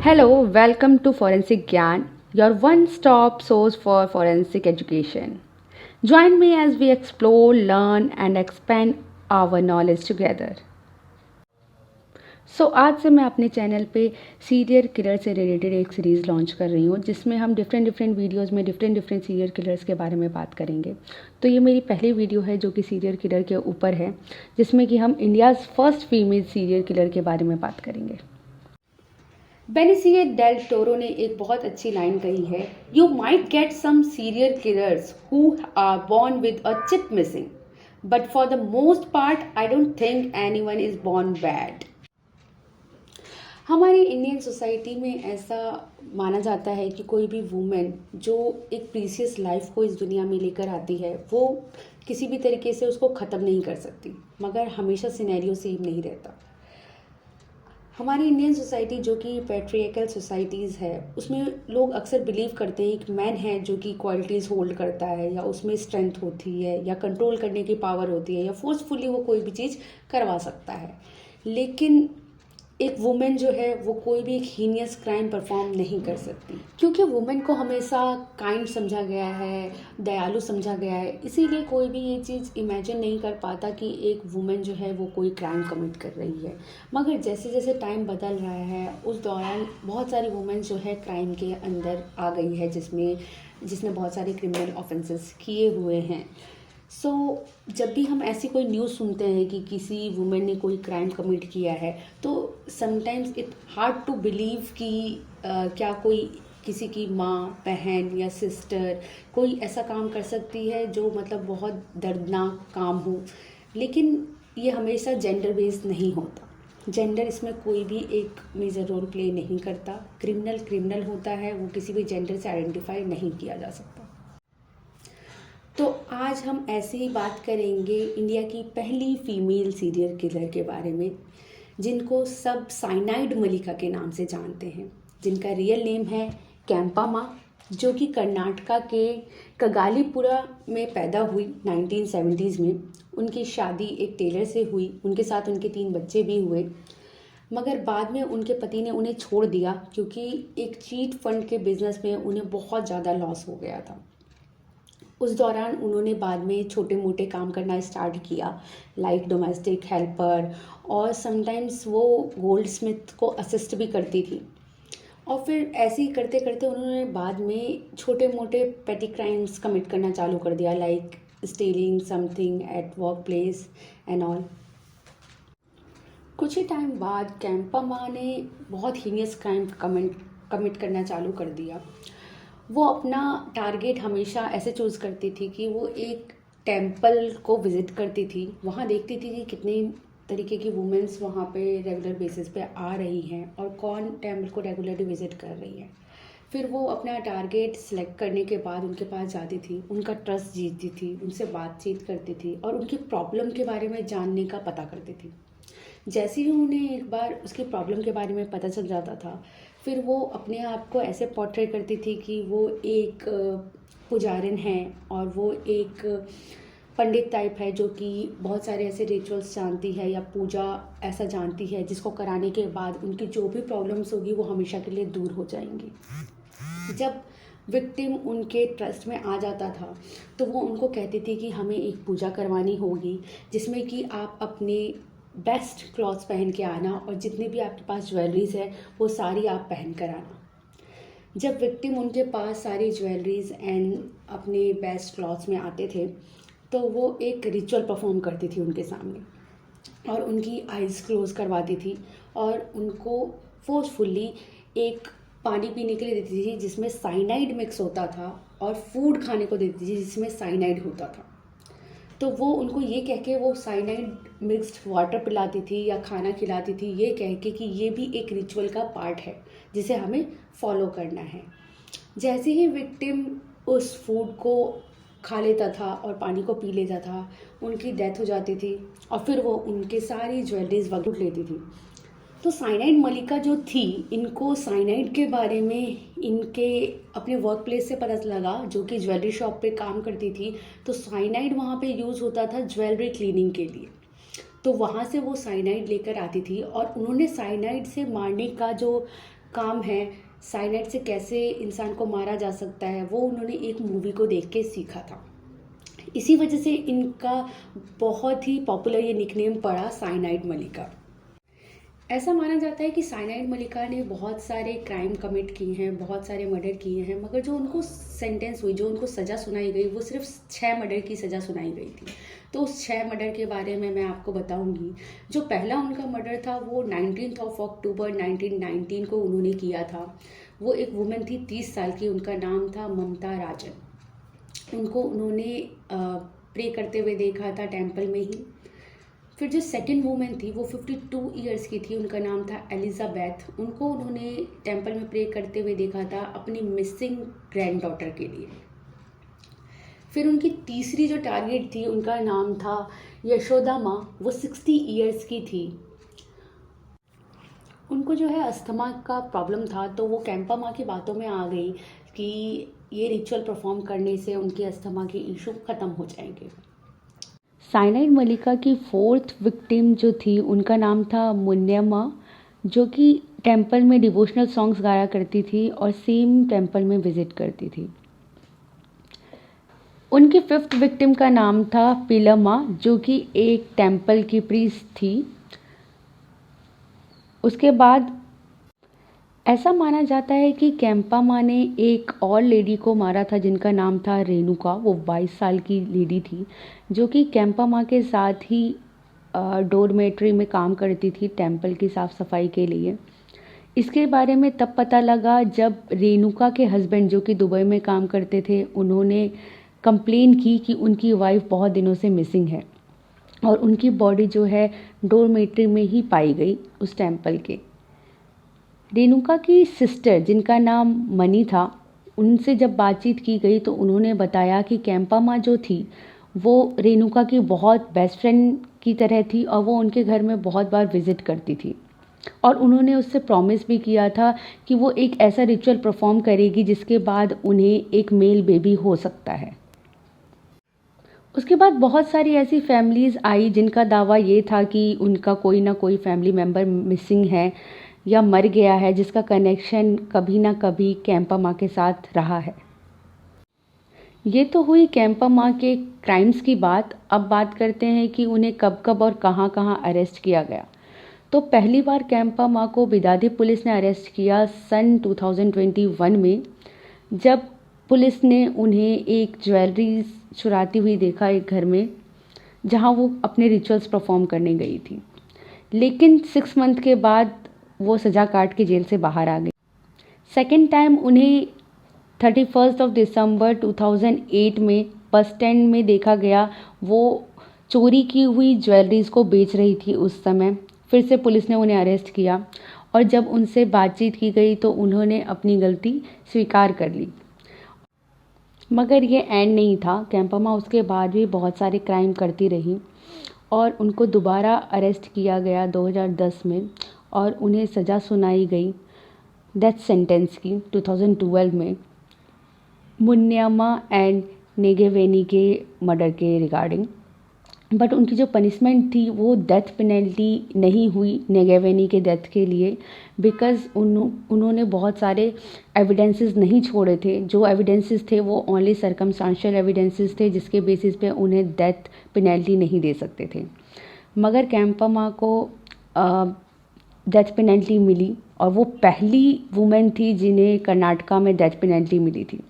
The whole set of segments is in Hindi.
Hello, welcome to Forensic Gyan, your one stop source for forensic education. Join me as we explore, learn, and expand our knowledge together. आज से मैं अपने चैनल पे सीरियल किलर से रिलेटेड एक सीरीज़ लॉन्च कर रही हूँ जिसमें हम डिफरेंट वीडियोस में डिफरेंट सीरियल किलर्स के बारे में बात करेंगे। तो ये मेरी पहली वीडियो है जो कि सीरियल किलर के ऊपर है, जिसमें कि हम India's first female serial killer के बारे में बात करेंगे। बेनिसिये डेल टोरो ने एक बहुत अच्छी लाइन कही है, you might get some serial killers who are born with a chip missing, but for the most part I don't think anyone is born bad. हमारी इंडियन सोसाइटी में ऐसा माना जाता है कि कोई भी वुमेन जो एक प्रीसियस लाइफ को इस दुनिया में लेकर आती है वो किसी भी तरीके से उसको ख़त्म नहीं कर सकती, मगर हमेशा सिनेरियो सेम नहीं रहता। हमारी इंडियन सोसाइटी जो कि पैट्रियार्कल सोसाइटीज़ है उसमें लोग अक्सर बिलीव करते हैं एक मैन है जो कि क्वालिटीज़ होल्ड करता है या उसमें स्ट्रेंथ होती है या कंट्रोल करने की पावर होती है या फोर्सफुली वो कोई भी चीज़ करवा सकता है, लेकिन एक वुमेन जो है वो कोई भी एक हीनियस क्राइम परफॉर्म नहीं कर सकती, क्योंकि वुमेन को हमेशा काइंड समझा गया है, दयालु समझा गया है। इसीलिए कोई भी ये चीज़ इमेजिन नहीं कर पाता कि एक वुमेन जो है वो कोई क्राइम कमिट कर रही है। मगर जैसे जैसे टाइम बदल रहा है उस दौरान बहुत सारी वुमेन जो है क्राइम के अंदर आ गई है, जिसने बहुत सारे क्रिमिनल ऑफेंसेस किए हुए हैं। जब भी हम ऐसी कोई न्यूज़ सुनते हैं कि किसी वुमेन ने कोई क्राइम कमिट किया है तो sometimes it hard to believe कि क्या कोई किसी की माँ, बहन या सिस्टर कोई ऐसा काम कर सकती है जो मतलब बहुत दर्दनाक काम हो। लेकिन ये हमेशा जेंडर बेस्ड नहीं होता, जेंडर इसमें कोई भी एक मेजर रोल प्ले नहीं करता। क्रिमिनल होता है, वो किसी भी जेंडर से आइडेंटिफाई नहीं किया जा सकता। तो आज हम ऐसे ही बात करेंगे इंडिया की पहली फीमेल सीरियल किलर के बारे में, जिनको सब साइनाइड मलिका के नाम से जानते हैं, जिनका रियल नेम है कैंपा माँ, जो कि कर्नाटका के कगालीपुरा में पैदा हुई 1970s में। उनकी शादी एक टेलर से हुई, उनके साथ उनके 3 बच्चे भी हुए, मगर बाद में उनके पति ने उन्हें छोड़ दिया क्योंकि एक चीट फंड के बिजनेस में उन्हें बहुत ज़्यादा लॉस हो गया था। उस दौरान उन्होंने बाद में छोटे मोटे काम करना स्टार्ट किया, लाइक डोमेस्टिक हेल्पर, और समटाइम्स वो गोल्ड स्मिथ को असिस्ट भी करती थी। और फिर ऐसे ही करते करते उन्होंने बाद में छोटे मोटे पेटी क्राइम्स कमिट करना चालू कर दिया, like stealing something at work place and all. कुछ ही टाइम बाद कैंपा माँ ने बहुत हीनियस क्राइम कमिट करना चालू कर दिया। वो अपना टारगेट हमेशा ऐसे चूज़ करती थी कि वो एक टेंपल को विज़िट करती थी, वहाँ देखती थी कि कितने तरीके की वुमेन्स वहाँ पे रेगुलर बेसिस पे आ रही हैं और कौन टेंपल को रेगुलरली विज़िट कर रही है। फिर वो अपना टारगेट सिलेक्ट करने के बाद उनके पास जाती थी, उनका ट्रस्ट जीतती थी, उनसे बातचीत करती थी और उनकी प्रॉब्लम के बारे में जानने का पता करती थी। जैसे ही उन्हें एक बार उसकी प्रॉब्लम के बारे में पता चल जाता था, फिर वो अपने आप को ऐसे पोर्ट्रेट करती थी कि वो एक पुजारिन है और वो एक पंडित टाइप है जो कि बहुत सारे ऐसे रिचुअल्स जानती है या पूजा ऐसा जानती है जिसको कराने के बाद उनकी जो भी प्रॉब्लम्स होगी वो हमेशा के लिए दूर हो जाएंगी। जब विक्टिम उनके ट्रस्ट में आ जाता था तो वो उनको कहती थी कि हमें एक पूजा करवानी होगी जिसमें कि आप अपने बेस्ट क्लॉथ्स पहन के आना और जितने भी आपके पास ज्वेलरीज है वो सारी आप पहन कर आना। जब विक्टिम उनके पास सारी ज्वेलरीज एंड अपने बेस्ट क्लॉथ्स में आते थे तो वो एक रिचुअल परफॉर्म करती थी उनके सामने और उनकी आइज़ क्लोज करवाती थी और उनको फोर्सफुली एक पानी पीने के लिए देती थी जिसमें साइनाइड मिक्स होता था और फूड खाने को देती थी जिसमें साइनाइड होता था। तो वो उनको ये कह के वो साइनाइड मिक्स्ड वाटर पिलाती थी या खाना खिलाती थी, ये कह के कि ये भी एक रिचुअल का पार्ट है जिसे हमें फॉलो करना है। जैसे ही विक्टिम उस फूड को खा लेता था और पानी को पी लेता था, उनकी डेथ हो जाती थी और फिर वो उनके सारी ज्वेलरीज वगैरह लेती थी। तो साइनाइड मलिका जो थी, इनको साइनाइड के बारे में इनके अपने वर्क प्लेस से पता लगा, जो कि ज्वेलरी शॉप पे काम करती थी। तो साइनाइड वहाँ पे यूज़ होता था ज्वेलरी क्लीनिंग के लिए, तो वहाँ से वो साइनाइड लेकर आती थी और उन्होंने साइनाइड से मारने का जो काम है, साइनाइड से कैसे इंसान को मारा जा सकता है, वो उन्होंने एक मूवी को देख के सीखा था। इसी वजह से इनका बहुत ही पॉपुलर ये निकनेम पड़ा साइनाइड मलिका। ऐसा माना जाता है कि साइनाइड मलिका ने बहुत सारे क्राइम कमिट किए हैं, बहुत सारे मर्डर किए हैं, मगर जो उनको सेंटेंस हुई, जो उनको सज़ा सुनाई गई, वो सिर्फ 6 मर्डर की सज़ा सुनाई गई थी। तो उस 6 मर्डर के बारे में मैं आपको बताऊंगी। जो पहला उनका मर्डर था वो 19 अक्टूबर 1919 को उन्होंने किया था। वो एक वुमेन थी 30 साल की, उनका नाम था ममता राजन। उनको उन्होंने प्रे करते हुए देखा था टेम्पल में ही। फिर जो सेकंड वूमेन थी वो 52 ईयर्स की थी, उनका नाम था एलिजाबेथ। उनको उन्होंने टेम्पल में प्रे करते हुए देखा था अपनी मिसिंग ग्रैंड डॉटर के लिए। फिर उनकी तीसरी जो टारगेट थी उनका नाम था यशोदा माँ, वो 60 ईयर्स की थी। उनको जो है अस्थमा का प्रॉब्लम था, तो वो कैंपा माँ की बातों में आ गई कि ये रिचुअल परफॉर्म करने से उनके अस्थमा के इशू ख़त्म हो जाएंगे। साइनाइड मलिका की 4th विक्टिम जो थी उनका नाम था मुन्यम्मा, जो कि टेम्पल में डिवोशनल सॉन्ग्स गाया करती थी और सेम टेम्पल में विजिट करती थी। उनकी 5th विक्टिम का नाम था पिलम्मा, जो कि एक टेम्पल की प्रीस्ट थी। उसके बाद ऐसा माना जाता है कि कैंपा माँ ने एक और लेडी को मारा था जिनका नाम था रेणुका। वो 22 साल की लेडी थी जो कि कैंपा माँ के साथ ही डोरमेट्री में काम करती थी टेम्पल की साफ़ सफाई के लिए। इसके बारे में तब पता लगा जब रेणुका के हस्बैंड जो कि दुबई में काम करते थे, उन्होंने कंप्लेन की कि उनकी वाइफ बहुत दिनों से मिसिंग है और उनकी बॉडी जो है डोरमेट्री में ही पाई गई उस टेम्पल के। रेणुका की सिस्टर जिनका नाम मनी था, उनसे जब बातचीत की गई तो उन्होंने बताया कि कैंपा माँ जो थी वो रेणुका की बहुत बेस्ट फ्रेंड की तरह थी और वो उनके घर में बहुत बार विज़िट करती थी और उन्होंने उससे प्रॉमिस भी किया था कि वो एक ऐसा रिचुअल परफॉर्म करेगी जिसके बाद उन्हें एक मेल बेबी हो सकता है। उसके बाद बहुत सारी ऐसी फैमिलीज़ आई जिनका दावा ये था कि उनका कोई ना कोई फैमिली मेम्बर मिसिंग है या मर गया है, जिसका कनेक्शन कभी ना कभी कैंपा माँ के साथ रहा है। ये तो हुई कैंपा माँ के क्राइम्स की बात। अब बात करते हैं कि उन्हें कब कब और कहाँ कहाँ अरेस्ट किया गया। तो पहली बार कैंपा माँ को बिदादी पुलिस ने अरेस्ट किया सन 2021 में, जब पुलिस ने उन्हें एक ज्वेलरी चुराती हुई देखा एक घर में जहाँ वो अपने रिचुअल्स परफॉर्म करने गई थी। लेकिन 6 मंथ के बाद वो सज़ा काट के जेल से बाहर आ गई। सेकेंड टाइम उन्हें 31 दिसंबर 2008 में बस स्टैंड में देखा गया। वो चोरी की हुई ज्वेलरीज को बेच रही थी उस समय। फिर से पुलिस ने उन्हें अरेस्ट किया और जब उनसे बातचीत की गई तो उन्होंने अपनी गलती स्वीकार कर ली। मगर ये एंड नहीं था। कैंपा माँ उसके बाद भी बहुत सारे क्राइम करती रही और उनको दोबारा अरेस्ट किया गया 2010 में और उन्हें सज़ा सुनाई गई डेथ सेंटेंस की 2012 में मुन्यम्मा एंड नेगेवेनी के मर्डर के रिगार्डिंग। बट उनकी जो पनिशमेंट थी वो डेथ पेनल्टी नहीं हुई नेगेवेनी के डेथ के लिए, बिकॉज़ उन्होंने बहुत सारे एविडेंसेस नहीं छोड़े थे। जो एविडेंसेस थे वो ओनली सर्कमस्टांशियल एविडेंसेस थे जिसके बेसिस पे उन्हें डेथ पेनल्टी नहीं दे सकते थे। मगर कैंपा माँ को डेथ पेनल्टी मिली और वो पहली वुमेन थी जिन्हें कर्नाटका में डेथ पेनल्टी मिली थी।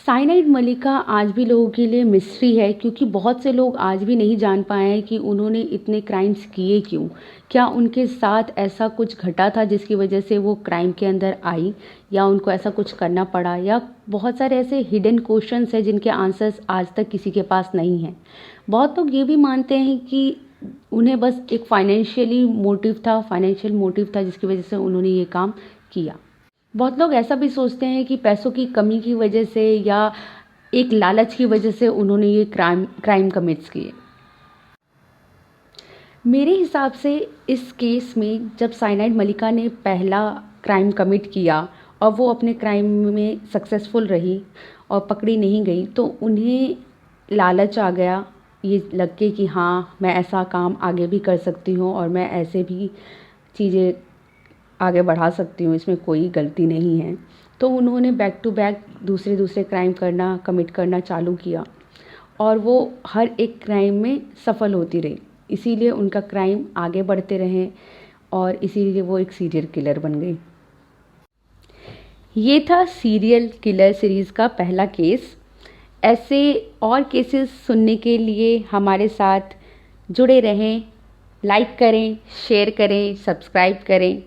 साइनाइड मलिका आज भी लोगों के लिए मिस्ट्री है, क्योंकि बहुत से लोग आज भी नहीं जान पाए हैं कि उन्होंने इतने क्राइम्स किए क्यों। क्या उनके साथ ऐसा कुछ घटा था जिसकी वजह से वो क्राइम के अंदर आई, या उनको ऐसा कुछ करना पड़ा, या बहुत सारे ऐसे हिडन क्वेश्चंस हैं जिनके आंसर्स आज तक किसी के पास नहीं हैं। बहुत लोग ये भी मानते हैं कि उन्हें बस एक फाइनेंशियल मोटिव था जिसकी वजह से उन्होंने ये काम किया। बहुत लोग ऐसा भी सोचते हैं कि पैसों की कमी की वजह से या एक लालच की वजह से उन्होंने ये क्राइम कमिट्स किए। मेरे हिसाब से इस केस में जब साइनाइड मलिका ने पहला क्राइम कमिट किया और वो अपने क्राइम में सक्सेसफुल रही और पकड़ी नहीं गई, तो उन्हें लालच आ गया ये लग के कि हाँ, मैं ऐसा काम आगे भी कर सकती हूँ और मैं ऐसे भी चीज़ें आगे बढ़ा सकती हूँ, इसमें कोई गलती नहीं है। तो उन्होंने बैक टू बैक दूसरे क्राइम कमिट करना चालू किया और वो हर एक क्राइम में सफल होती रही, इसीलिए उनका क्राइम आगे बढ़ते रहे और इसीलिए वो एक सीरियल किलर बन गई। ये था सीरियल किलर सीरीज़ का पहला केस। ऐसे और केसेस सुनने के लिए हमारे साथ जुड़े रहें, लाइक करें, शेयर करें, सब्सक्राइब करें।